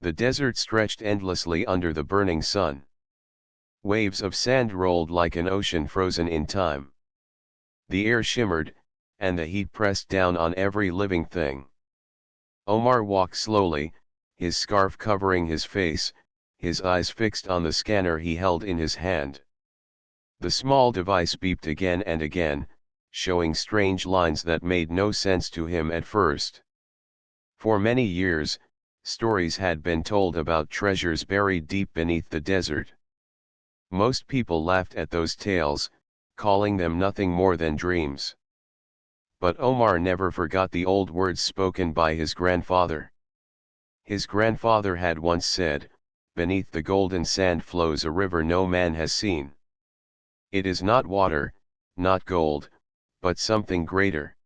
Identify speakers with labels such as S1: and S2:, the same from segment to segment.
S1: The desert stretched endlessly under the burning sun. Waves of sand rolled like an ocean frozen in time. The air shimmered, and the heat pressed down on every living thing. Omar walked slowly, his scarf covering his face, his eyes fixed on the scanner he held in his hand. The small device beeped again and again, showing strange lines that made no sense to him at first. For many years, stories had been told about treasures buried deep beneath the desert. Most people laughed at those tales, calling them nothing more than dreams. But Omar never forgot the old words spoken by his grandfather. His grandfather had once said, "Beneath the golden sand flows a river no man has seen. It is not water, not gold, but something greater."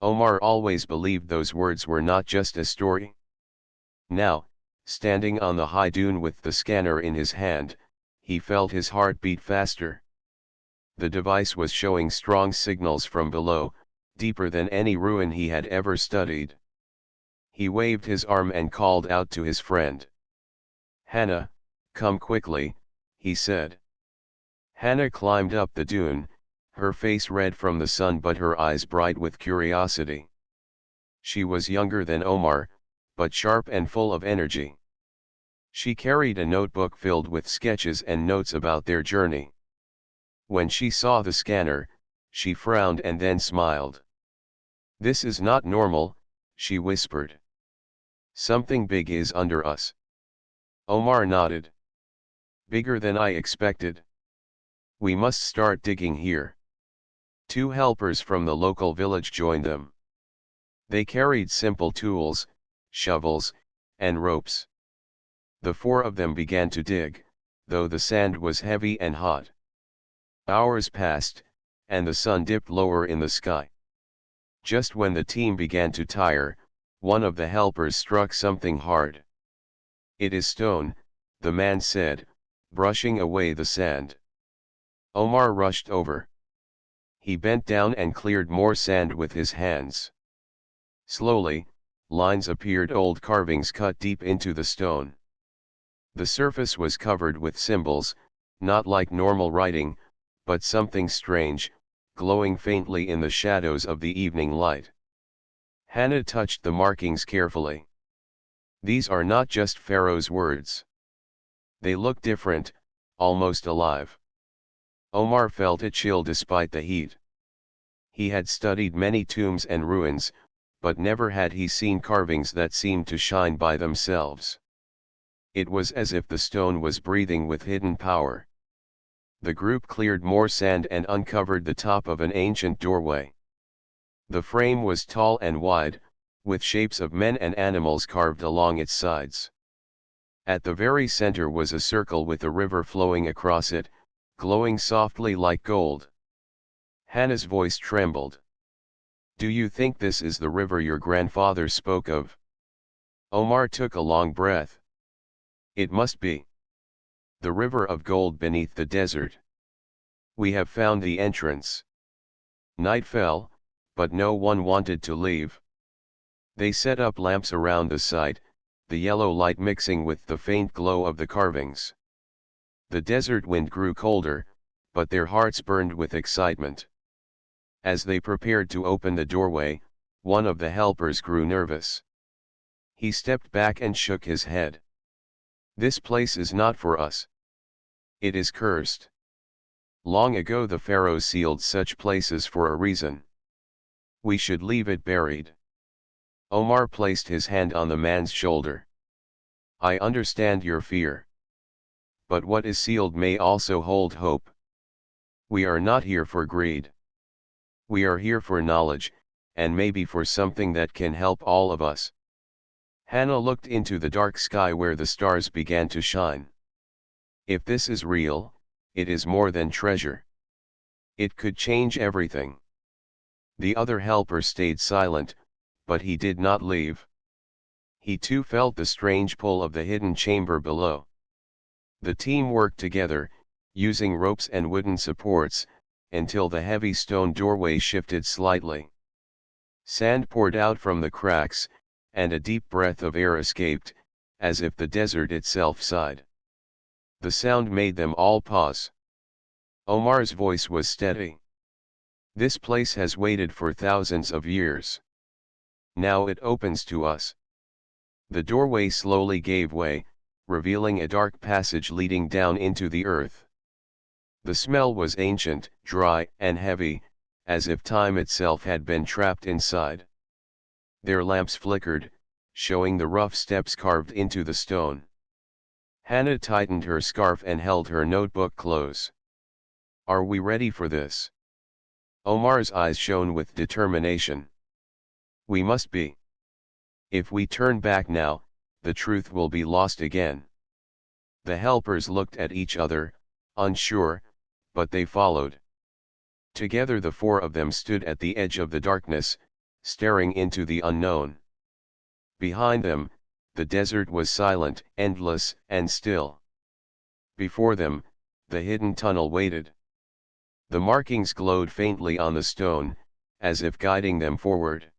S1: Omar always believed those words were not just a story. Now, standing on the high dune with the scanner in his hand, he felt his heart beat faster. The device was showing strong signals from below, deeper than any ruin he had ever studied. He waved his arm and called out to his friend. "Hannah, come quickly," he said. Hannah climbed up the dune, her face red from the sun but her eyes bright with curiosity. She was younger than Omar, but sharp and full of energy. She carried a notebook filled with sketches and notes about their journey. When she saw the scanner, she frowned and then smiled. "This is not normal," she whispered. "Something big is under us." Omar nodded. "Bigger than I expected. We must start digging here." Two helpers from the local village joined them. They carried simple tools, shovels, and ropes. The four of them began to dig, though the sand was heavy and hot. Hours passed, and the sun dipped lower in the sky. Just when the team began to tire, one of the helpers struck something hard. "It is stone," the man said, brushing away the sand. Omar rushed over. He bent down and cleared more sand with his hands. Slowly, lines appeared, old carvings cut deep into the stone. The surface was covered with symbols, not like normal writing, but something strange, glowing faintly in the shadows of the evening light. Hannah touched the markings carefully. "These are not just Pharaoh's words. They look different, almost alive." Omar felt a chill despite the heat. He had studied many tombs and ruins, but never had he seen carvings that seemed to shine by themselves. It was as if the stone was breathing with hidden power. The group cleared more sand and uncovered the top of an ancient doorway. The frame was tall and wide, with shapes of men and animals carved along its sides. At the very center was a circle with a river flowing across it, glowing softly like gold. Hannah's voice trembled. "Do you think this is the river your grandfather spoke of?" Omar took a long breath. "It must be. The river of gold beneath the desert. We have found the entrance." Night fell, but no one wanted to leave. They set up lamps around the site, the yellow light mixing with the faint glow of the carvings. The desert wind grew colder, but their hearts burned with excitement. As they prepared to open the doorway, one of the helpers grew nervous. He stepped back and shook his head. "This place is not for us. It is cursed. Long ago the Pharaoh sealed such places for a reason. We should leave it buried." Omar placed his hand on the man's shoulder. "I understand your fear. But what is sealed may also hold hope. We are not here for greed. We are here for knowledge, and maybe for something that can help all of us." Hannah looked into the dark sky where the stars began to shine. "If this is real, it is more than treasure. It could change everything." The other helper stayed silent, but he did not leave. He too felt the strange pull of the hidden chamber below. The team worked together, using ropes and wooden supports, until the heavy stone doorway shifted slightly. Sand poured out from the cracks, and a deep breath of air escaped, as if the desert itself sighed. The sound made them all pause. Omar's voice was steady. This place has waited for thousands of years. Now it opens to us. The doorway slowly gave way, revealing a dark passage leading down into the earth. The smell was ancient, dry, and heavy, as if time itself had been trapped inside. Their lamps flickered, showing the rough steps carved into the stone. Hannah tightened her scarf and held her notebook close. "Are we ready for this?" Omar's eyes shone with determination. "We must be. If we turn back now, the truth will be lost again." The helpers looked at each other, unsure, but they followed. Together the four of them stood at the edge of the darkness, staring into the unknown. Behind them, the desert was silent, endless, and still. Before them, the hidden tunnel waited. The markings glowed faintly on the stone, as if guiding them forward.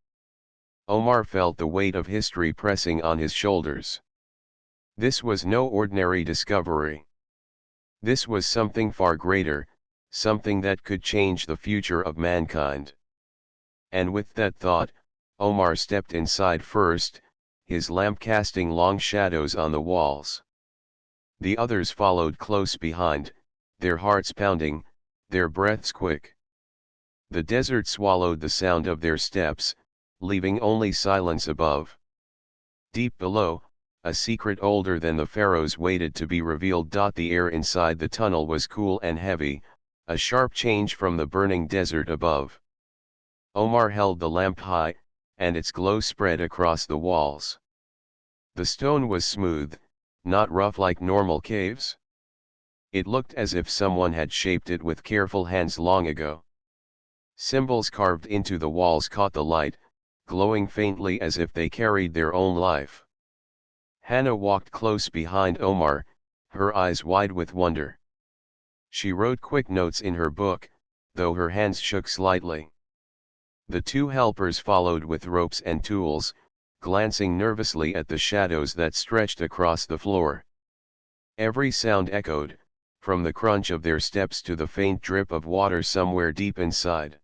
S1: Omar felt the weight of history pressing on his shoulders. This was no ordinary discovery. This was something far greater, something that could change the future of mankind. And with that thought, Omar stepped inside first, his lamp casting long shadows on the walls. The others followed close behind, their hearts pounding, their breaths quick. The desert swallowed the sound of their steps, leaving only silence above. Deep below, a secret older than the pharaohs waited to be revealed. The air inside the tunnel was cool and heavy, a sharp change from the burning desert above. Omar held the lamp high, and its glow spread across the walls. The stone was smooth, not rough like normal caves. It looked as if someone had shaped it with careful hands long ago. Symbols carved into the walls caught the light, glowing faintly as if they carried their own life. Hannah walked close behind Omar, her eyes wide with wonder. She wrote quick notes in her book, though her hands shook slightly. The two helpers followed with ropes and tools, glancing nervously at the shadows that stretched across the floor. Every sound echoed, from the crunch of their steps to the faint drip of water somewhere deep inside.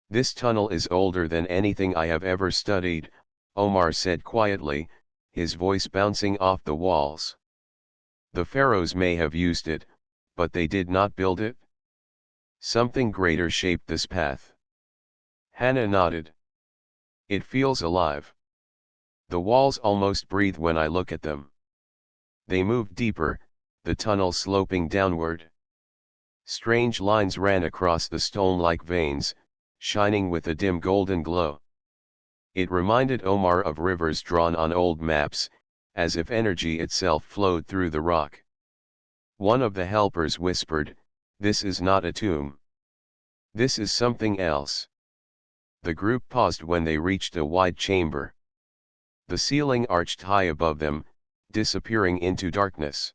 S1: "This tunnel is older than anything I have ever studied," Omar said quietly, his voice bouncing off the walls. "The pharaohs may have used it, but they did not build it. Something greater shaped this path." Hannah nodded. "It feels alive. The walls almost breathe when I look at them." They moved deeper, the tunnel sloping downward. Strange lines ran across the stone like veins, shining with a dim golden glow. It reminded Omar of rivers drawn on old maps, as if energy itself flowed through the rock. One of the helpers whispered, "This is not a tomb. This is something else." The group paused when they reached a wide chamber. The ceiling arched high above them, disappearing into darkness.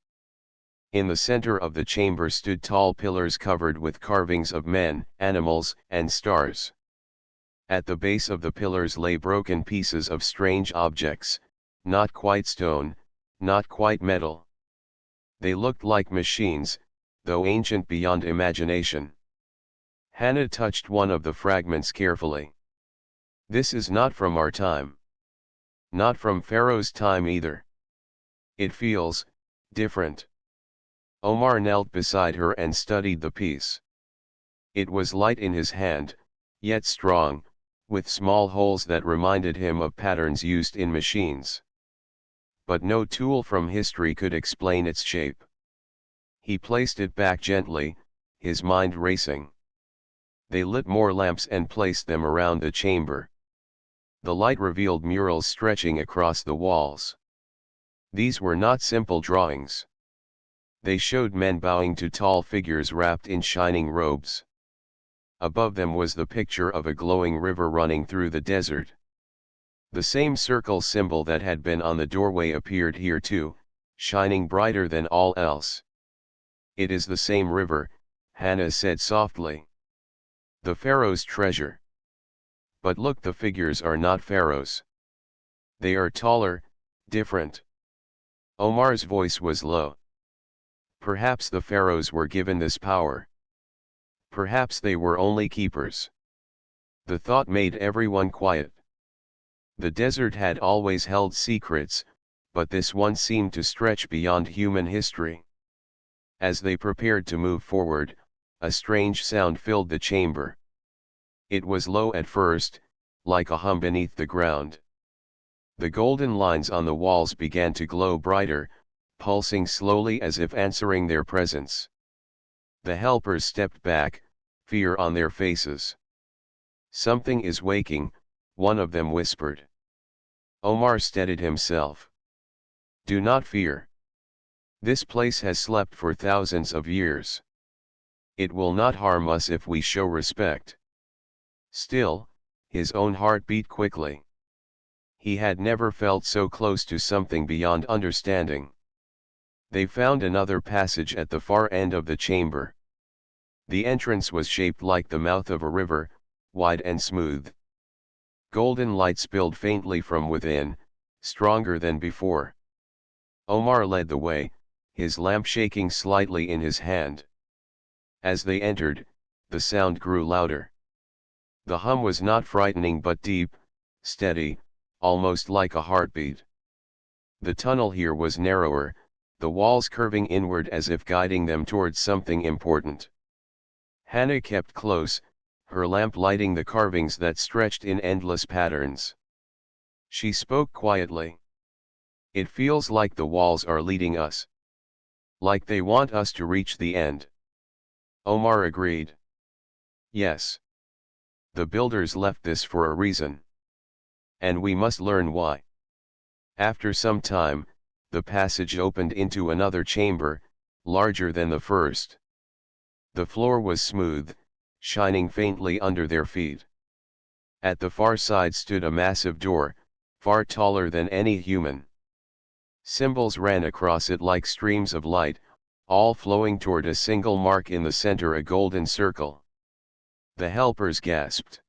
S1: In the center of the chamber stood tall pillars covered with carvings of men, animals, and stars. At the base of the pillars lay broken pieces of strange objects, not quite stone, not quite metal. They looked like machines, though ancient beyond imagination. Hannah touched one of the fragments carefully. "This is not from our time. Not from Pharaoh's time either. It feels different." Omar knelt beside her and studied the piece. It was light in his hand, yet strong, with small holes that reminded him of patterns used in machines. But no tool from history could explain its shape. He placed it back gently, his mind racing. They lit more lamps and placed them around the chamber. The light revealed murals stretching across the walls. These were not simple drawings. They showed men bowing to tall figures wrapped in shining robes. Above them was the picture of a glowing river running through the desert. The same circle symbol that had been on the doorway appeared here too, shining brighter than all else. "It is the same river," Hannah said softly. "The pharaoh's treasure. But look, the figures are not pharaohs. They are taller, different. Omar's voice was low. Perhaps the pharaohs were given this power. Perhaps they were only keepers. The thought made everyone quiet. The desert had always held secrets, but this one seemed to stretch beyond human history. As they prepared to move forward, a strange sound filled the chamber. It was low at first, like a hum beneath the ground. The golden lines on the walls began to glow brighter, pulsing slowly as if answering their presence. The helpers stepped back, fear on their faces. "Something is waking," one of them whispered. Omar steadied himself. "Do not fear. This place has slept for thousands of years. It will not harm us if we show respect." Still, his own heart beat quickly. He had never felt so close to something beyond understanding. They found another passage at the far end of the chamber. The entrance was shaped like the mouth of a river, wide and smooth. Golden light spilled faintly from within, stronger than before. Omar led the way, his lamp shaking slightly in his hand. As they entered, the sound grew louder. The hum was not frightening but deep, steady, almost like a heartbeat. The tunnel here was narrower, the walls curving inward as if guiding them towards something important. Hannah kept close, her lamp lighting the carvings that stretched in endless patterns. She spoke quietly. "It feels like the walls are leading us. Like they want us to reach the end." Omar agreed. "Yes. The builders left this for a reason. And we must learn why." After some time, the passage opened into another chamber, larger than the first. The floor was smooth, shining faintly under their feet. At the far side stood a massive door, far taller than any human. Symbols ran across it like streams of light, all flowing toward a single mark in the center, a golden circle. The helpers gasped.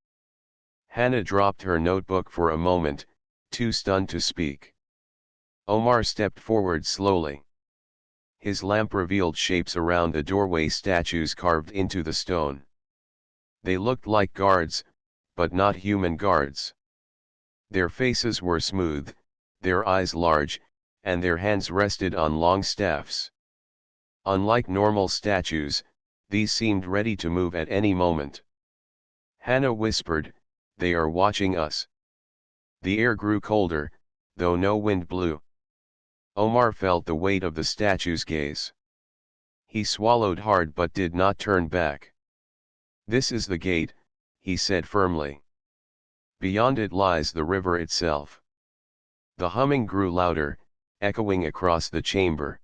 S1: Hannah dropped her notebook for a moment, too stunned to speak. Omar stepped forward slowly. His lamp revealed shapes around the doorway, statues carved into the stone. They looked like guards, but not human guards. Their faces were smooth, their eyes large, and their hands rested on long staffs. Unlike normal statues, these seemed ready to move at any moment. Hannah whispered, "They are watching us." The air grew colder, though no wind blew. Omar felt the weight of the statue's gaze. He swallowed hard but did not turn back. "This is the gate," he said firmly. "Beyond it lies the river itself." The humming grew louder, echoing across the chamber.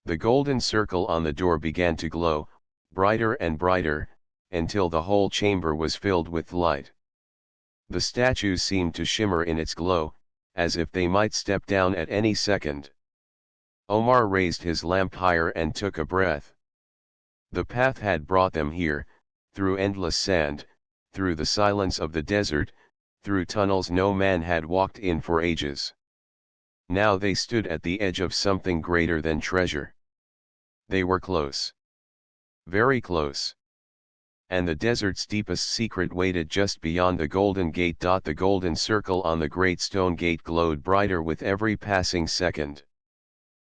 S1: The golden circle on the door began to glow, brighter and brighter, until the whole chamber was filled with light. The statues seemed to shimmer in its glow, as if they might step down at any second. Omar raised his lamp higher and took a breath. The path had brought them here, through endless sand, through the silence of the desert, through tunnels no man had walked in for ages. Now they stood at the edge of something greater than treasure. They were close. Very close. And the desert's deepest secret waited just beyond the golden gate. The golden circle on the great stone gate glowed brighter with every passing second.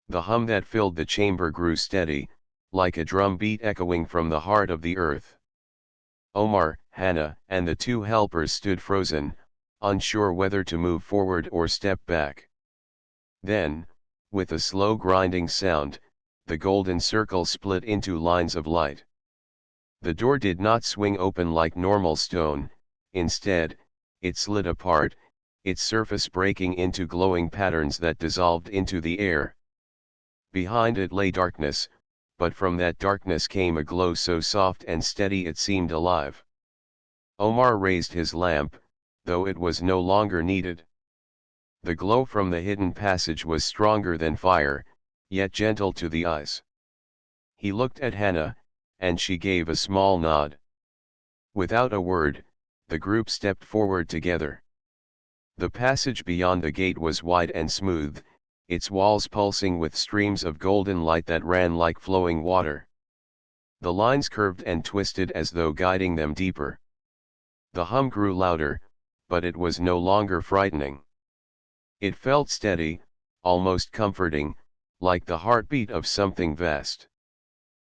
S1: The hum that filled the chamber grew steady, like a drum beat echoing from the heart of the earth. Omar, Hannah, and the two helpers stood frozen, unsure whether to move forward or step back. Then, with a slow grinding sound, the golden circle split into lines of light. The door did not swing open like normal stone, instead, it slid apart, its surface breaking into glowing patterns that dissolved into the air. Behind it lay darkness, but from that darkness came a glow so soft and steady it seemed alive. Omar raised his lamp, though it was no longer needed. The glow from the hidden passage was stronger than fire, yet gentle to the eyes. He looked at Hannah, and she gave a small nod. Without a word, the group stepped forward together. The passage beyond the gate was wide and smooth, its walls pulsing with streams of golden light that ran like flowing water. The lines curved and twisted as though guiding them deeper. The hum grew louder, but it was no longer frightening. It felt steady, almost comforting, like the heartbeat of something vast.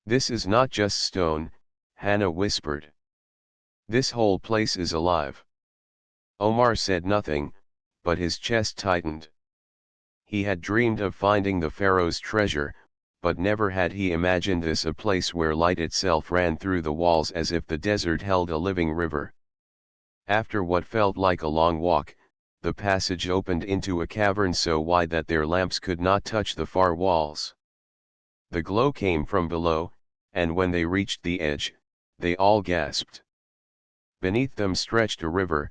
S1: "This is not just stone," Hannah whispered. "This whole place is alive." Omar said nothing, but his chest tightened. He had dreamed of finding the pharaoh's treasure, but never had he imagined this a place where light itself ran through the walls as if the desert held a living river. After what felt like a long walk, the passage opened into a cavern so wide that their lamps could not touch the far walls. The glow came from below, and when they reached the edge, they all gasped. Beneath them stretched a river,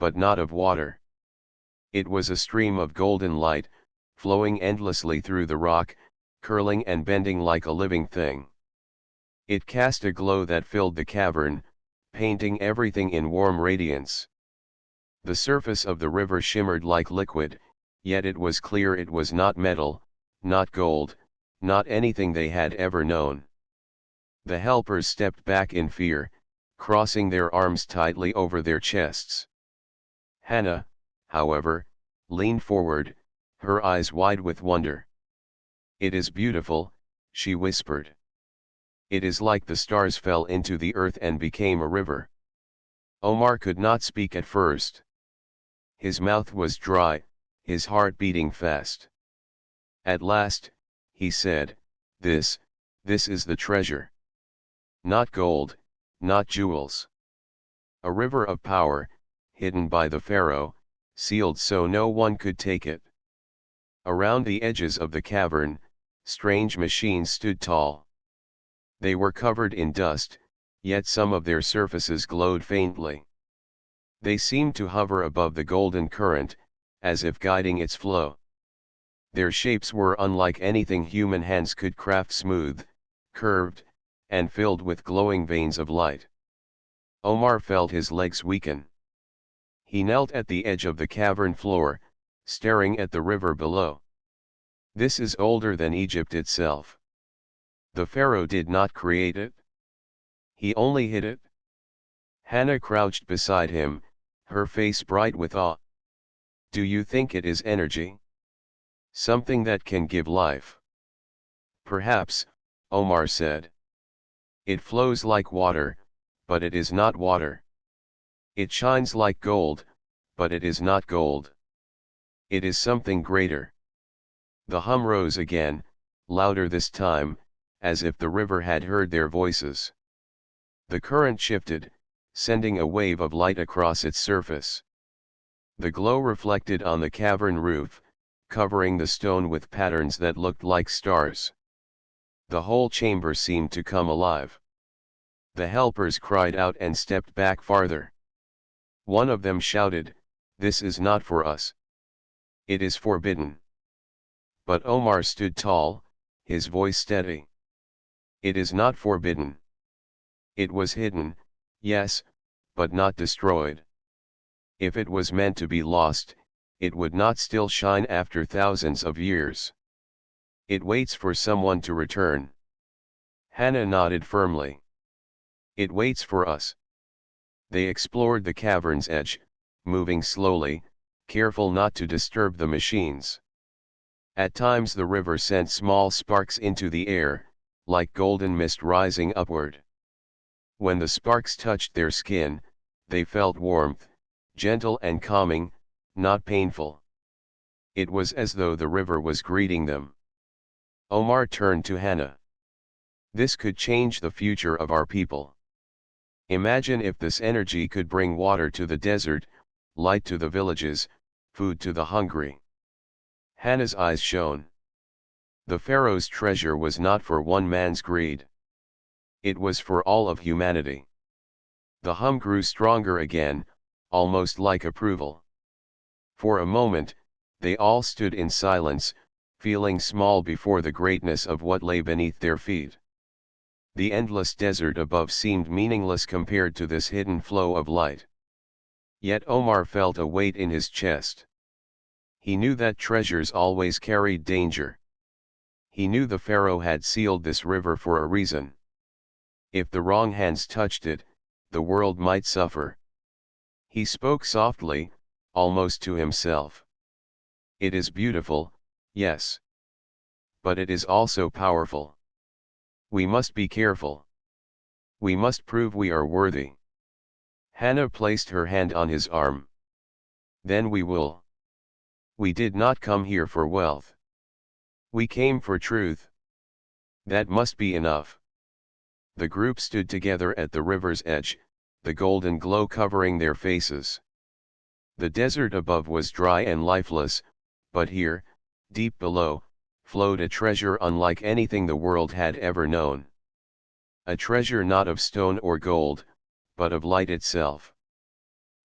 S1: but not of water. It was a stream of golden light, flowing endlessly through the rock, curling and bending like a living thing. It cast a glow that filled the cavern, painting everything in warm radiance. The surface of the river shimmered like liquid, yet it was clear it was not metal, not gold, not anything they had ever known. The helpers stepped back in fear, crossing their arms tightly over their chests. Hannah, however, leaned forward, her eyes wide with wonder. "It is beautiful," she whispered. "It is like the stars fell into the earth and became a river." Omar could not speak at first. His mouth was dry, his heart beating fast. At last, he said, This is the treasure. Not gold, not jewels. A river of power, hidden by the Pharaoh, sealed so no one could take it." Around the edges of the cavern, strange machines stood tall. They were covered in dust, yet some of their surfaces glowed faintly. They seemed to hover above the golden current, as if guiding its flow. Their shapes were unlike anything human hands could craft, smooth, curved, and filled with glowing veins of light. Omar felt his legs weaken. He knelt at the edge of the cavern floor, staring at the river below. "This is older than Egypt itself. The Pharaoh did not create it. He only hid it." Hannah crouched beside him, her face bright with awe. "Do you think it is energy? Something that can give life?" "Perhaps," Omar said. "It flows like water, but it is not water. It shines like gold, but it is not gold. It is something greater." The hum rose again, louder this time, as if the river had heard their voices. The current shifted, sending a wave of light across its surface. The glow reflected on the cavern roof, covering the stone with patterns that looked like stars. The whole chamber seemed to come alive. The helpers cried out and stepped back farther. One of them shouted, "This is not for us. It is forbidden." But Omar stood tall, his voice steady. "It is not forbidden. It was hidden, yes, but not destroyed. If it was meant to be lost, it would not still shine after thousands of years. It waits for someone to return." Hannah nodded firmly. "It waits for us." They explored the cavern's edge, moving slowly, careful not to disturb the machines. At times the river sent small sparks into the air, like golden mist rising upward. When the sparks touched their skin, they felt warmth, gentle and calming, not painful. It was as though the river was greeting them. Omar turned to Hannah. "This could change the future of our people. Imagine if this energy could bring water to the desert, light to the villages, food to the hungry." Hannah's eyes shone. The Pharaoh's treasure was not for one man's greed. It was for all of humanity. The hum grew stronger again, almost like approval. For a moment, they all stood in silence, feeling small before the greatness of what lay beneath their feet. The endless desert above seemed meaningless compared to this hidden flow of light. Yet Omar felt a weight in his chest. He knew that treasures always carried danger. He knew the Pharaoh had sealed this river for a reason. If the wrong hands touched it, the world might suffer. He spoke softly, almost to himself. It is beautiful, yes. But it is also powerful. We must be careful. We must prove we are worthy. Hannah placed her hand on his arm. Then we will. We did not come here for wealth. We came for truth. That must be enough. The group stood together at the river's edge, the golden glow covering their faces. The desert above was dry and lifeless, but here, deep below, flowed a treasure unlike anything the world had ever known. A treasure not of stone or gold, but of light itself.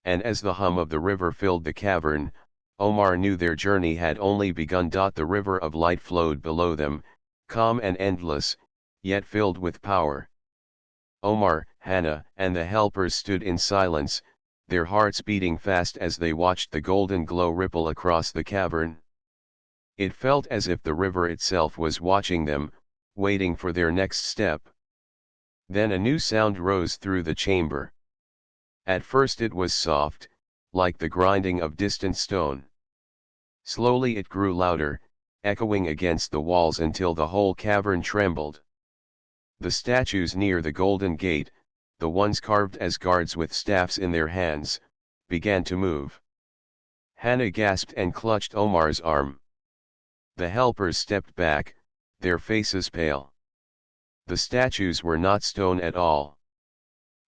S1: And as the hum of the river filled the cavern, Omar knew their journey had only begun. The river of light flowed below them, calm and endless, yet filled with power. Omar, Hannah, and the helpers stood in silence, their hearts beating fast as they watched the golden glow ripple across the cavern. It felt as if the river itself was watching them, waiting for their next step. Then a new sound rose through the chamber. At first it was soft, like the grinding of distant stone. Slowly it grew louder, echoing against the walls until the whole cavern trembled. The statues near the golden gate, the ones carved as guards with staffs in their hands, began to move. Hannah gasped and clutched Omar's arm. The helpers stepped back, their faces pale. The statues were not stone at all.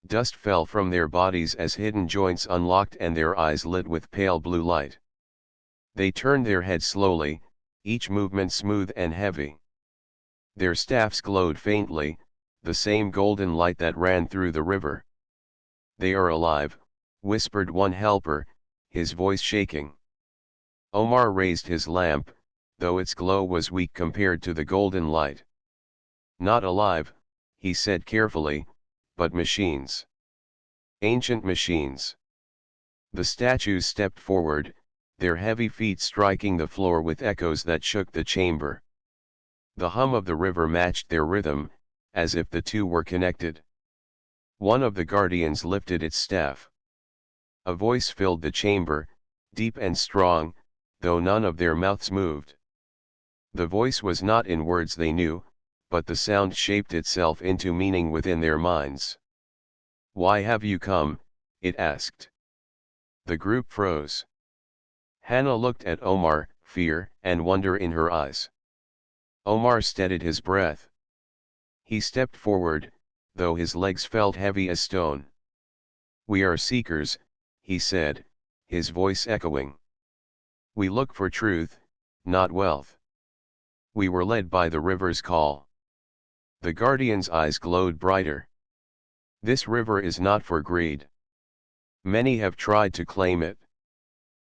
S1: Dust fell from their bodies as hidden joints unlocked and their eyes lit with pale blue light. They turned their heads slowly, each movement smooth and heavy. Their staffs glowed faintly, the same golden light that ran through the river. "They are alive," whispered one helper, his voice shaking. Omar raised his lamp, though its glow was weak compared to the golden light. "Not alive," he said carefully, "but machines. Ancient machines." The statues stepped forward, their heavy feet striking the floor with echoes that shook the chamber. The hum of the river matched their rhythm, as if the two were connected. One of the guardians lifted its staff. A voice filled the chamber, deep and strong, though none of their mouths moved. The voice was not in words they knew, but the sound shaped itself into meaning within their minds. "Why have you come?" it asked. The group froze. Hannah looked at Omar, fear and wonder in her eyes. Omar steadied his breath. He stepped forward, though his legs felt heavy as stone. "We are seekers," he said, his voice echoing. "We look for truth, not wealth. We were led by the river's call." The guardian's eyes glowed brighter. "This river is not for greed. Many have tried to claim it.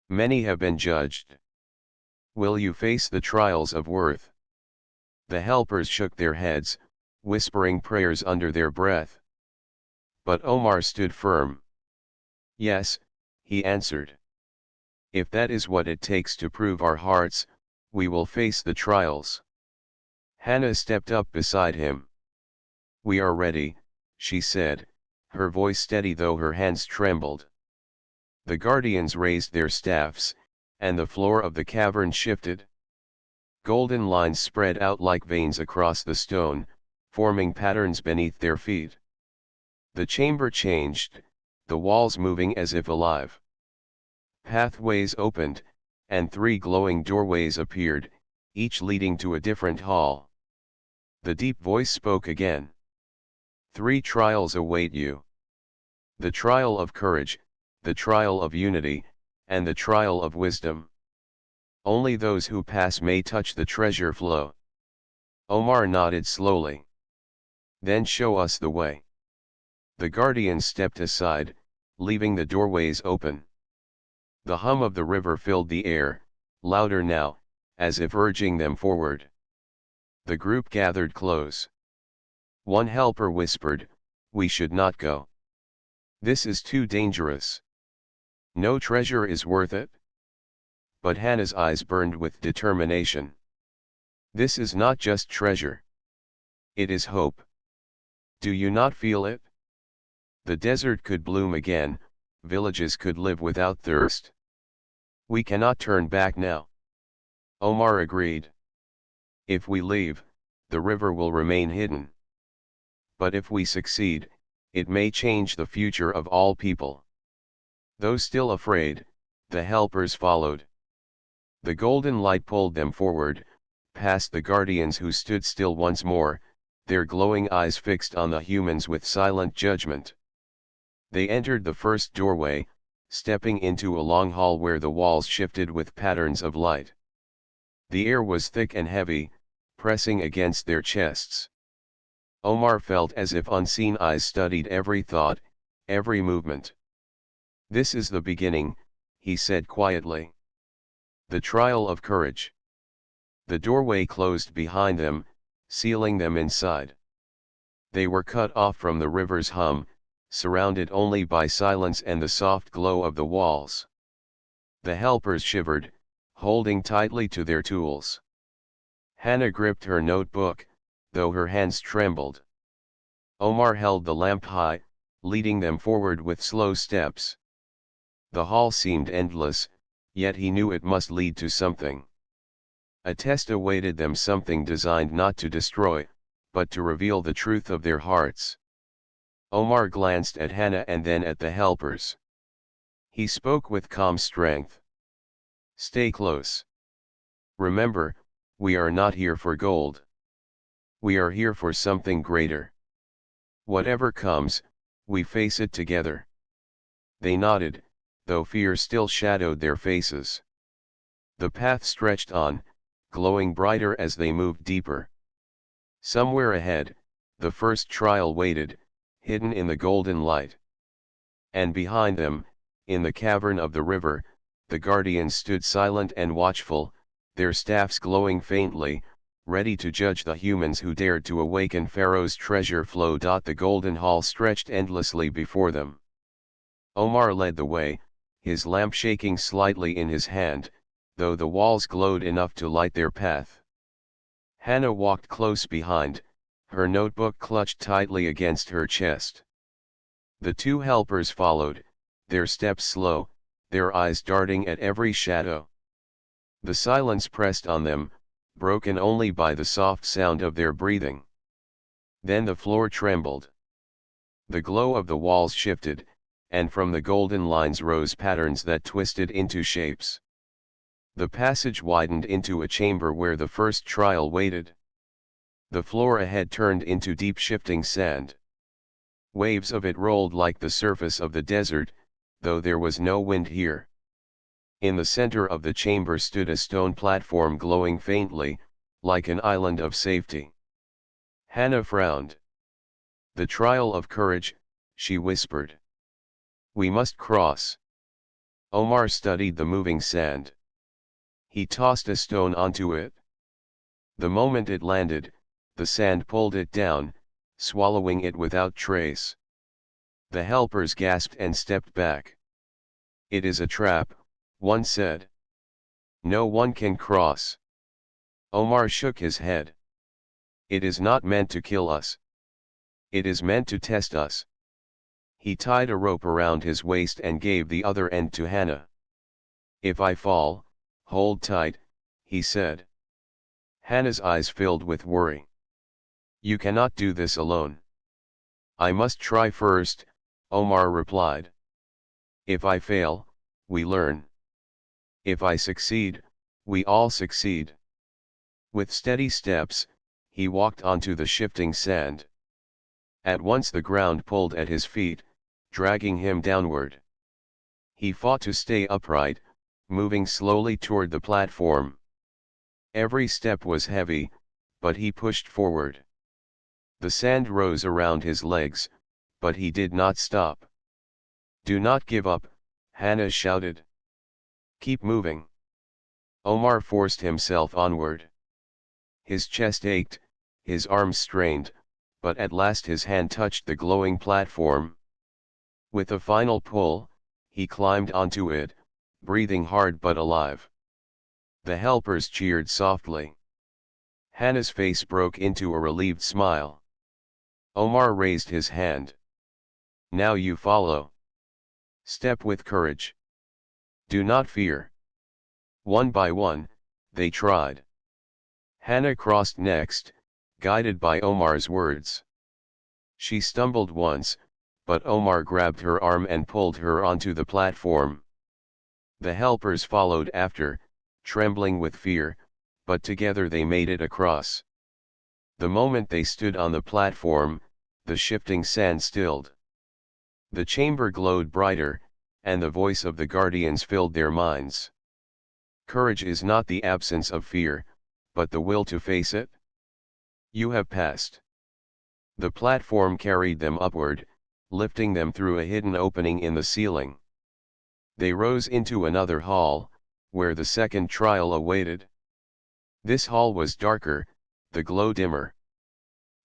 S1: Many have been judged. Will you face the trials of worth?" The helpers shook their heads, whispering prayers under their breath. But Omar stood firm. "Yes," he answered. "If that is what it takes to prove our hearts, we will face the trials." Hannah stepped up beside him. "We are ready," she said, her voice steady though her hands trembled. The guardians raised their staffs, and the floor of the cavern shifted. Golden lines spread out like veins across the stone, forming patterns beneath their feet. The chamber changed, the walls moving as if alive. Pathways opened, and 3 glowing doorways appeared, each leading to a different hall. The deep voice spoke again. "3 trials await you. The trial of courage, the trial of unity, and the trial of wisdom. Only those who pass may touch the treasure flow." Omar nodded slowly. "Then show us the way." The guardians stepped aside, leaving the doorways open. The hum of the river filled the air, louder now, as if urging them forward. The group gathered close. One helper whispered, "We should not go. This is too dangerous. No treasure is worth it." but Hannah's eyes burned with determination. This is not just treasure. It is hope. Do you not feel it? The desert could bloom again, villages could live without thirst. We cannot turn back now. Omar agreed. If we leave, the river will remain hidden. But if we succeed, it may change the future of all people. Though still afraid, the helpers followed. The golden light pulled them forward, past the guardians who stood still once more, their glowing eyes fixed on the humans with silent judgment. They entered the first doorway, stepping into a long hall where the walls shifted with patterns of light. The air was thick and heavy, pressing against their chests. Omar felt as if unseen eyes studied every thought, every movement. This is the beginning, he said quietly. The trial of courage. The doorway closed behind them, sealing them inside. They were cut off from the river's hum, surrounded only by silence and the soft glow of the walls. The helpers shivered, holding tightly to their tools. Hannah gripped her notebook, though her hands trembled. Omar held the lamp high, leading them forward with slow steps. The hall seemed endless, yet he knew it must lead to something. A test awaited them, something designed not to destroy, but to reveal the truth of their hearts. Omar glanced at Hannah and then at the helpers. He spoke with calm strength. Stay close. Remember, we are not here for gold. We are here for something greater. Whatever comes, we face it together. They nodded, though fear still shadowed their faces. The path stretched on, glowing brighter as they moved deeper. Somewhere ahead, the first trial waited, hidden in the golden light. And behind them, in the cavern of the river, the guardians stood silent and watchful, their staffs glowing faintly, ready to judge the humans who dared to awaken Pharaoh's treasure flow. The golden hall stretched endlessly before them. Omar led the way, his lamp shaking slightly in his hand, though the walls glowed enough to light their path. Hannah walked close behind, her notebook clutched tightly against her chest. The two helpers followed, their steps slow, their eyes darting at every shadow. The silence pressed on them, broken only by the soft sound of their breathing. Then the floor trembled. The glow of the walls shifted, and from the golden lines rose patterns that twisted into shapes. The passage widened into a chamber where the first trial waited. The floor ahead turned into deep shifting sand. Waves of it rolled like the surface of the desert, though there was no wind here. In the center of the chamber stood a stone platform glowing faintly, like an island of safety. Hannah frowned. The trial of courage, she whispered. We must cross. Omar studied the moving sand. He tossed a stone onto it. The moment it landed, the sand pulled it down, swallowing it without trace. The helpers gasped and stepped back. It is a trap, one said. No one can cross. Omar shook his head. It is not meant to kill us. It is meant to test us. He tied a rope around his waist and gave the other end to Hannah. If I fall, hold tight, he said. Hannah's eyes filled with worry. You cannot do this alone. I must try first, Omar replied. If I fail, we learn. If I succeed, we all succeed. With steady steps, he walked onto the shifting sand. At once the ground pulled at his feet, dragging him downward. He fought to stay upright, moving slowly toward the platform. Every step was heavy, but he pushed forward. The sand rose around his legs, but he did not stop. Do not give up, Hannah shouted. Keep moving. Omar forced himself onward. His chest ached, his arms strained, but at last his hand touched the glowing platform. With a final pull, he climbed onto it, breathing hard but alive. The helpers cheered softly. Hannah's face broke into a relieved smile. Omar raised his hand. Now you follow. Step with courage. Do not fear. One by one, they tried. Hannah crossed next, guided by Omar's words. She stumbled once, but Omar grabbed her arm and pulled her onto the platform. The helpers followed after, trembling with fear, but together they made it across. The moment they stood on the platform, the shifting sand stilled. The chamber glowed brighter, and the voice of the guardians filled their minds. Courage is not the absence of fear, but the will to face it. You have passed. The platform carried them upward, lifting them through a hidden opening in the ceiling. They rose into another hall, where the second trial awaited. This hall was darker, the glow dimmer.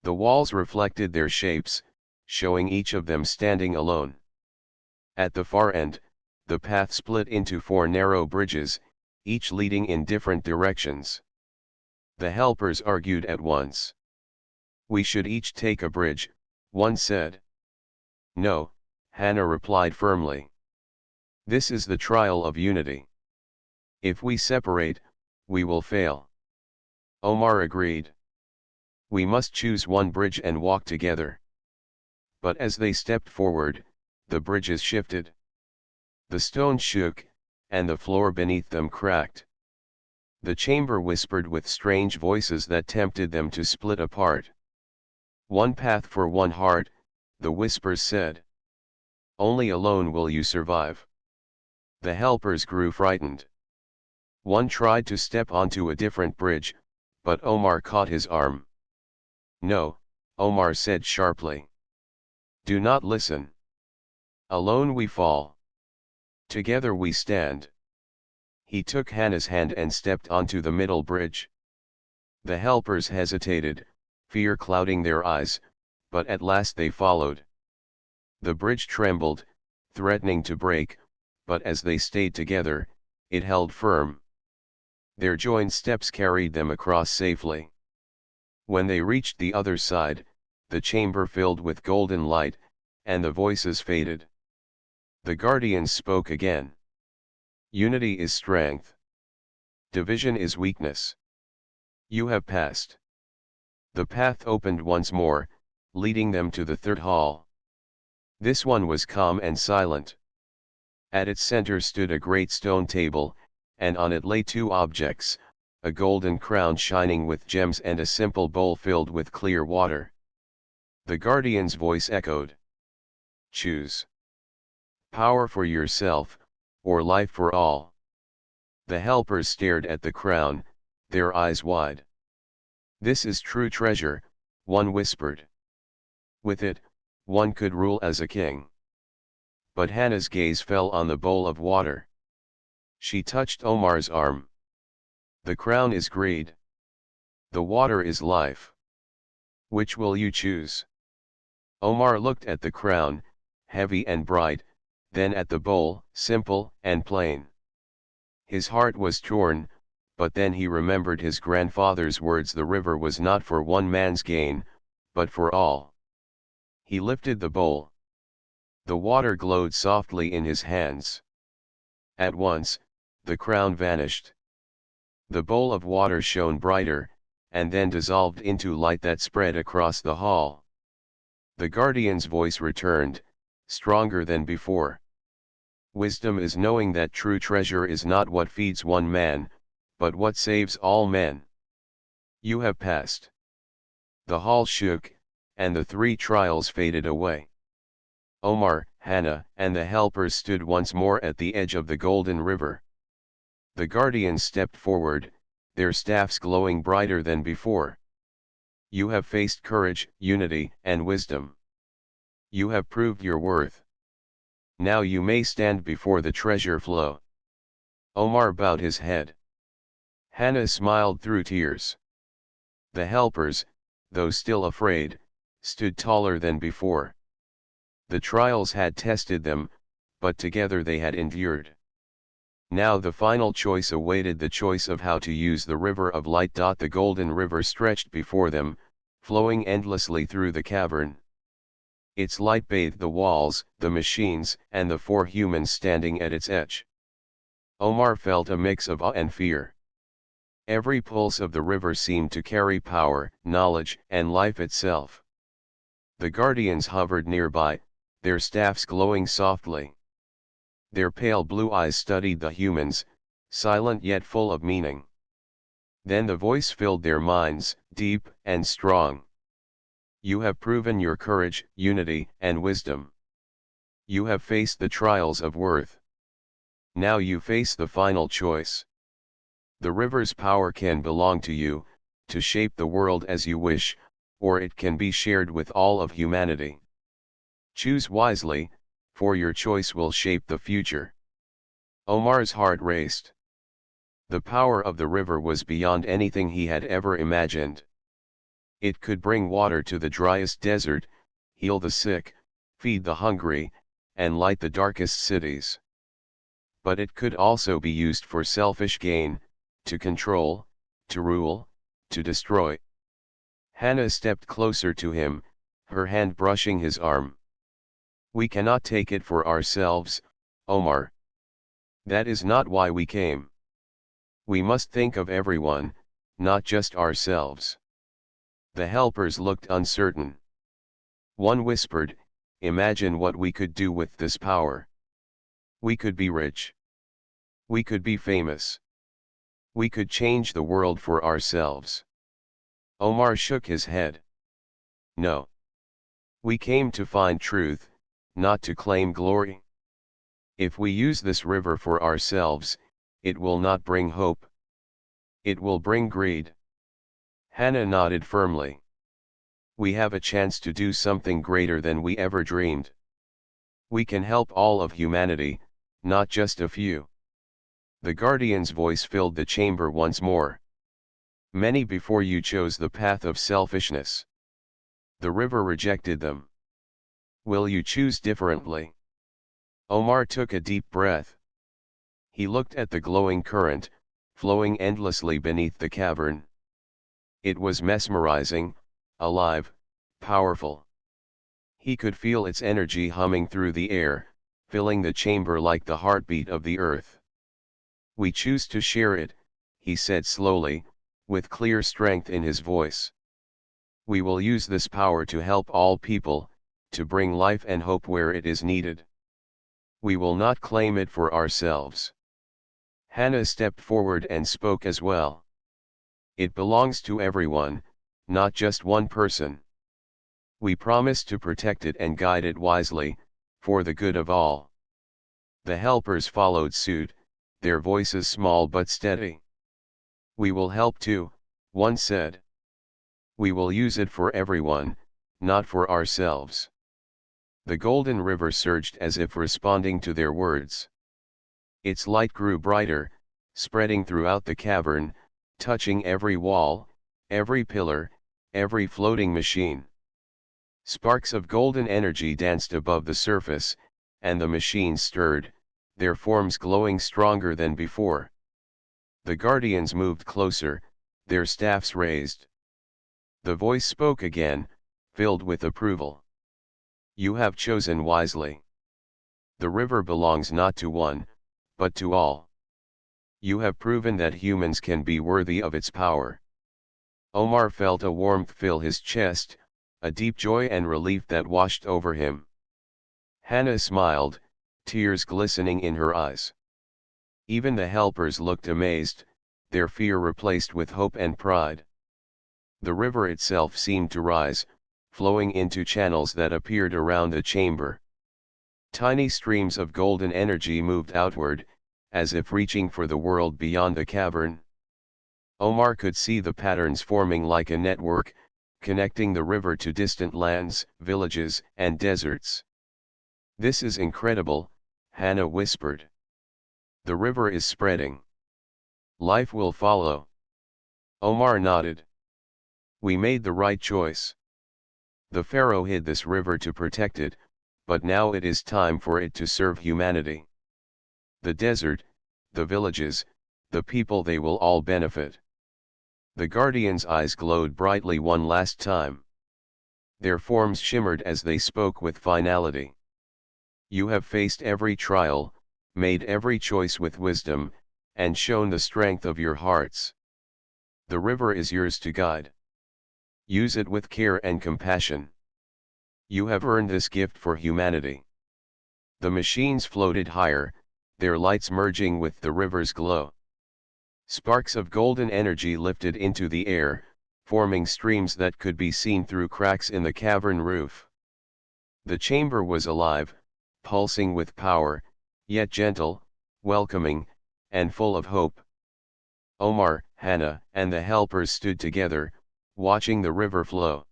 S1: The walls reflected their shapes, showing each of them standing alone. At the far end, the path split into 4 narrow bridges, each leading in different directions. The helpers argued at once. We should each take a bridge, one said. No, Hannah replied firmly. This is the trial of unity. If we separate, we will fail. Omar agreed. We must choose one bridge and walk together. But as they stepped forward, the bridges shifted. The stones shook, and the floor beneath them cracked. The chamber whispered with strange voices that tempted them to split apart. One path for one heart, the whispers said. Only alone will you survive. The helpers grew frightened. One tried to step onto a different bridge, but Omar caught his arm. No, Omar said sharply. Do not listen. Alone we fall. Together we stand. He took Hannah's hand and stepped onto the middle bridge. The helpers hesitated, fear clouding their eyes, but at last they followed. The bridge trembled, threatening to break, but as they stayed together, it held firm. Their joined steps carried them across safely. When they reached the other side, the chamber filled with golden light, and the voices faded. The guardians spoke again. Unity is strength. Division is weakness. You have passed. The path opened once more, leading them to the third hall. This one was calm and silent. At its center stood a great stone table, and on it lay 2 objects, a golden crown shining with gems and a simple bowl filled with clear water. The guardian's voice echoed. Choose. Power for yourself, or life for all. The helpers stared at the crown, their eyes wide. This is true treasure, one whispered. With it, one could rule as a king. But Hannah's gaze fell on the bowl of water. She touched Omar's arm. The crown is greed. The water is life. Which will you choose? Omar looked at the crown, heavy and bright, then at the bowl, simple and plain. His heart was torn, but then he remembered his grandfather's words: the river was not for one man's gain, but for all. He lifted the bowl. The water glowed softly in his hands. At once, the crown vanished. The bowl of water shone brighter, and then dissolved into light that spread across the hall. The guardian's voice returned, stronger than before. Wisdom is knowing that true treasure is not what feeds one man, but what saves all men. You have passed. The hall shook, and the 3 trials faded away. Omar, Hannah, and the helpers stood once more at the edge of the golden river. The guardians stepped forward, their staffs glowing brighter than before. You have faced courage, unity, and wisdom. You have proved your worth. Now you may stand before the treasure flow. Omar bowed his head. Hannah smiled through tears. The helpers, though still afraid, stood taller than before. The trials had tested them, but together they had endured. Now the final choice awaited, the choice of how to use the river of light. The golden river stretched before them, flowing endlessly through the cavern. Its light bathed the walls, the machines, and the four humans standing at its edge. Omar felt a mix of awe and fear. Every pulse of the river seemed to carry power, knowledge, and life itself. The guardians hovered nearby, their staffs glowing softly. Their pale blue eyes studied the humans, silent yet full of meaning. Then the voice filled their minds, deep and strong. You have proven your courage, unity, and wisdom. You have faced the trials of worth. Now you face the final choice. The river's power can belong to you, to shape the world as you wish, or it can be shared with all of humanity. Choose wisely, for your choice will shape the future. Omar's heart raced. The power of the river was beyond anything he had ever imagined. It could bring water to the driest desert, heal the sick, feed the hungry, and light the darkest cities. But it could also be used for selfish gain, to control, to rule, to destroy. Hannah stepped closer to him, her hand brushing his arm. We cannot take it for ourselves, Omar. That is not why we came. We must think of everyone, not just ourselves. The helpers looked uncertain. One whispered, imagine what we could do with this power. We could be rich. We could be famous. We could change the world for ourselves. Omar shook his head. No. We came to find truth, not to claim glory. If we use this river for ourselves, it will not bring hope. It will bring greed. Hannah nodded firmly. We have a chance to do something greater than we ever dreamed. We can help all of humanity, not just a few. The guardian's voice filled the chamber once more. Many before you chose the path of selfishness. The river rejected them. Will you choose differently? Omar took a deep breath. He looked at the glowing current, flowing endlessly beneath the cavern. It was mesmerizing, alive, powerful. He could feel its energy humming through the air, filling the chamber like the heartbeat of the earth. We choose to share it, he said slowly, with clear strength in his voice. We will use this power to help all people, to bring life and hope where it is needed. We will not claim it for ourselves. Hannah stepped forward and spoke as well. It belongs to everyone, not just one person. We promise to protect it and guide it wisely, for the good of all. The helpers followed suit, their voices small but steady. We will help too, one said. We will use it for everyone, not for ourselves. The golden river surged as if responding to their words. Its light grew brighter, spreading throughout the cavern, touching every wall, every pillar, every floating machine. Sparks of golden energy danced above the surface, and the machines stirred, their forms glowing stronger than before. The guardians moved closer, their staffs raised. The voice spoke again, filled with approval. You have chosen wisely. The river belongs not to one, but to all. You have proven that humans can be worthy of its power. Omar felt a warmth fill his chest, a deep joy and relief that washed over him. Hannah smiled, tears glistening in her eyes. Even the helpers looked amazed, their fear replaced with hope and pride. The river itself seemed to rise, flowing into channels that appeared around the chamber. Tiny streams of golden energy moved outward, as if reaching for the world beyond the cavern. Omar could see the patterns forming like a network, connecting the river to distant lands, villages, and deserts. This is incredible, Hannah whispered. The river is spreading. Life will follow. Omar nodded. We made the right choice. The Pharaoh hid this river to protect it, but now it is time for it to serve humanity. The desert, the villages, the people, they will all benefit. The guardians' eyes glowed brightly one last time. Their forms shimmered as they spoke with finality. You have faced every trial, made every choice with wisdom, and shown the strength of your hearts. The river is yours to guide. Use it with care and compassion. You have earned this gift for humanity. The machines floated higher, their lights merging with the river's glow. Sparks of golden energy lifted into the air, forming streams that could be seen through cracks in the cavern roof. The chamber was alive, pulsing with power, yet gentle, welcoming, and full of hope. Omar, Hannah, and the helpers stood together, watching the river flow.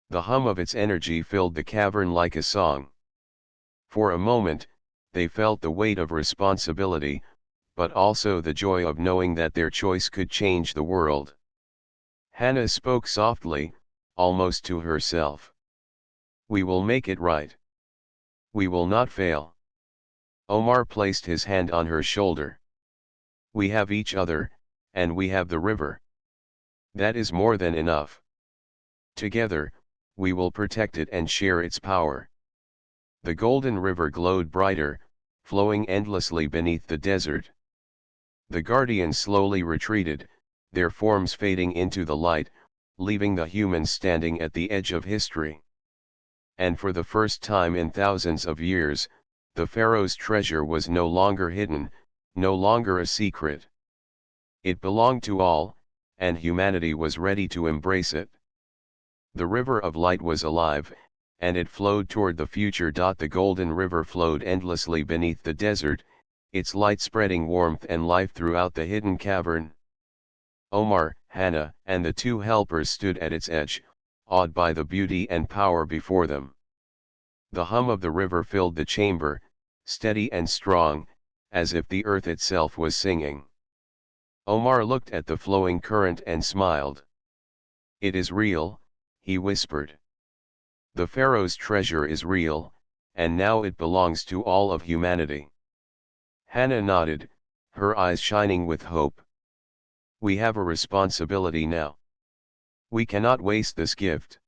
S1: The hum of its energy filled the cavern like a song. For a moment, they felt the weight of responsibility, but also the joy of knowing that their choice could change the world. Hannah spoke softly, almost to herself. We will make it right. We will not fail. Omar placed his hand on her shoulder. We have each other, and we have the river. That is more than enough. Together, we will protect it and share its power. The golden river glowed brighter, flowing endlessly beneath the desert. The guardians slowly retreated, their forms fading into the light, leaving the humans standing at the edge of history. And for the first time in thousands of years, the Pharaoh's treasure was no longer hidden, no longer a secret. It belonged to all, and humanity was ready to embrace it. The river of light was alive, and it flowed toward the future. The golden river flowed endlessly beneath the desert, its light spreading warmth and life throughout the hidden cavern. Omar, Hannah, and the two helpers stood at its edge, awed by the beauty and power before them. The hum of the river filled the chamber, steady and strong, as if the earth itself was singing. Omar looked at the flowing current and smiled. It is real, he whispered. The Pharaoh's treasure is real, and now it belongs to all of humanity. Hannah nodded, her eyes shining with hope. We have a responsibility now. We cannot waste this gift.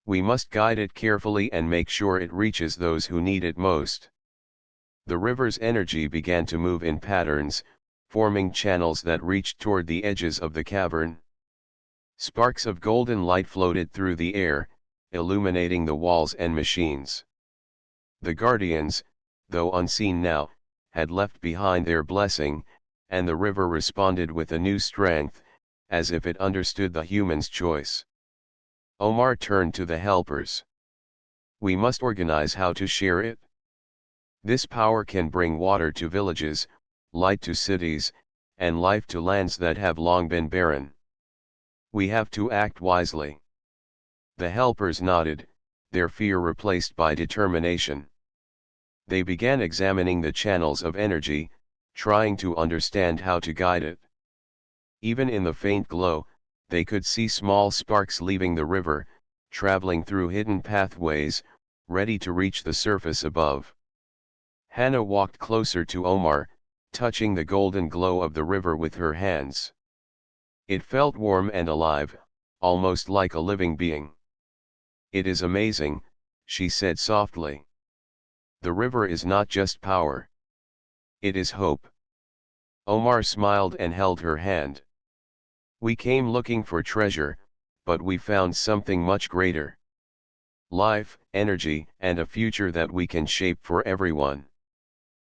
S1: We must guide it carefully and make sure it reaches those who need it most. The river's energy began to move in patterns, forming channels that reached toward the edges of the cavern. Sparks of golden light floated through the air, illuminating the walls and machines. The guardians, though unseen now, had left behind their blessing, and the river responded with a new strength, as if it understood the human's choice. Omar turned to the helpers. We must organize how to share it. This power can bring water to villages, light to cities, and life to lands that have long been barren. We have to act wisely. The helpers nodded, their fear replaced by determination. They began examining the channels of energy, trying to understand how to guide it. Even in the faint glow, they could see small sparks leaving the river, traveling through hidden pathways, ready to reach the surface above. Hannah walked closer to Omar, touching the golden glow of the river with her hands. It felt warm and alive, almost like a living being. It is amazing, she said softly. The river is not just power. It is hope. Omar smiled and held her hand. We came looking for treasure, but we found something much greater. Life, energy, and a future that we can shape for everyone.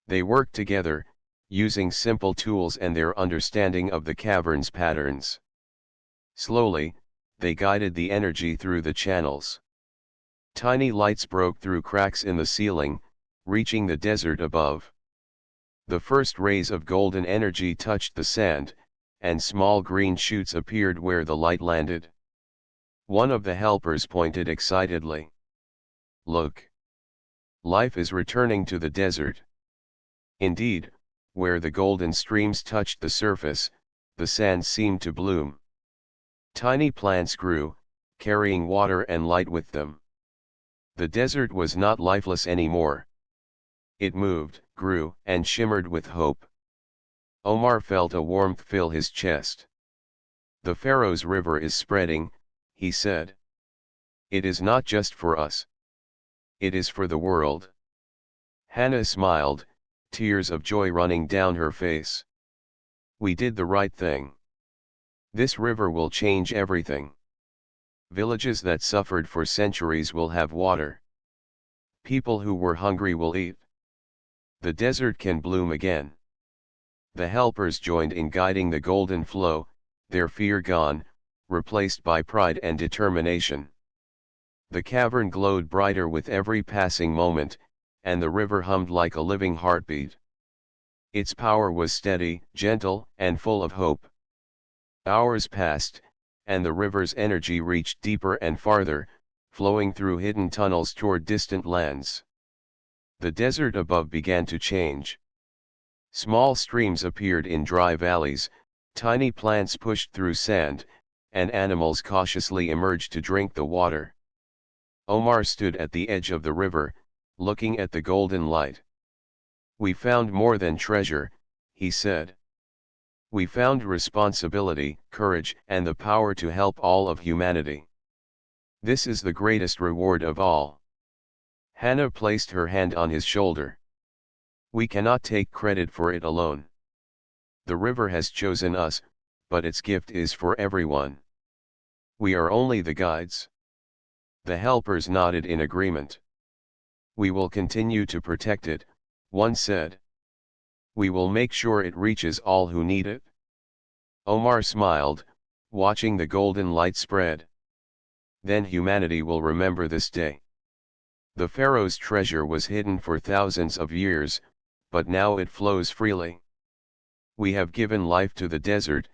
S1: They worked together, using simple tools and their understanding of the cavern's patterns. Slowly, they guided the energy through the channels. Tiny lights broke through cracks in the ceiling, reaching the desert above. The first rays of golden energy touched the sand, and small green shoots appeared where the light landed. One of the helpers pointed excitedly. Look! Life is returning to the desert. Indeed, where the golden streams touched the surface, the sand seemed to bloom. Tiny plants grew, carrying water and light with them. The desert was not lifeless anymore. It moved, grew, and shimmered with hope. Omar felt a warmth fill his chest. The Pharaoh's river is spreading, he said. It is not just for us. It is for the world. Hannah smiled, tears of joy running down her face. We did the right thing. This river will change everything. Villages that suffered for centuries will have water. People who were hungry will eat. The desert can bloom again. The helpers joined in guiding the golden flow, their fear gone, replaced by pride and determination. The cavern glowed brighter with every passing moment, and the river hummed like a living heartbeat. Its power was steady, gentle, and full of hope. Hours passed, and the river's energy reached deeper and farther, flowing through hidden tunnels toward distant lands. The desert above began to change. Small streams appeared in dry valleys, tiny plants pushed through sand, and animals cautiously emerged to drink the water. Omar stood at the edge of the river, looking at the golden light. We found more than treasure, he said. We found responsibility, courage, and the power to help all of humanity. This is the greatest reward of all. Hannah placed her hand on his shoulder. We cannot take credit for it alone. The river has chosen us, but its gift is for everyone. We are only the guides. The helpers nodded in agreement. We will continue to protect it, one said. We will make sure it reaches all who need it. Omar smiled, watching the golden light spread. Then humanity will remember this day. The Pharaoh's treasure was hidden for thousands of years, but now it flows freely. We have given life to the desert,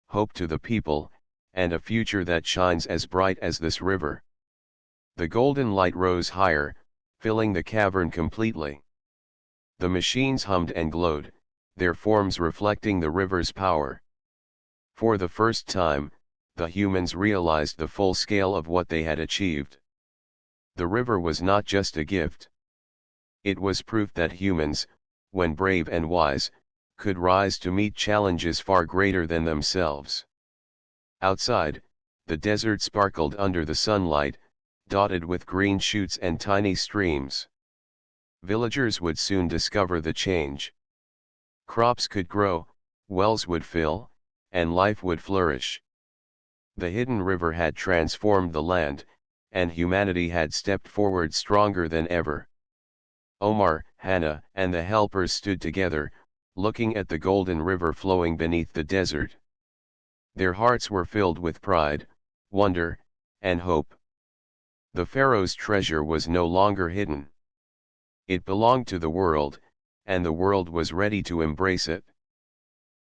S1: hope to the people, and a future that shines as bright as this river. The golden light rose higher, filling the cavern completely. The machines hummed and glowed, their forms reflecting the river's power. For the first time, the humans realized the full scale of what they had achieved. The river was not just a gift. It was proof that humans, when brave and wise, could rise to meet challenges far greater than themselves. Outside, the desert sparkled under the sunlight, dotted with green shoots and tiny streams. Villagers would soon discover the change. Crops could grow, wells would fill, and life would flourish. The hidden river had transformed the land, and humanity had stepped forward stronger than ever. Omar, Hannah, and the helpers stood together, looking at the golden river flowing beneath the desert. Their hearts were filled with pride, wonder, and hope. The Pharaoh's treasure was no longer hidden. It belonged to the world, and the world was ready to embrace it.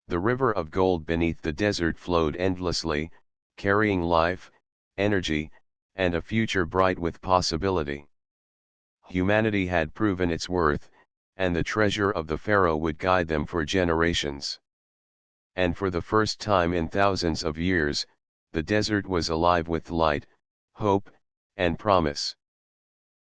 S1: The river of gold beneath the desert flowed endlessly, carrying life, energy, and a future bright with possibility. Humanity had proven its worth, and the treasure of the Pharaoh would guide them for generations. And for the first time in thousands of years, the desert was alive with light, hope, and promise.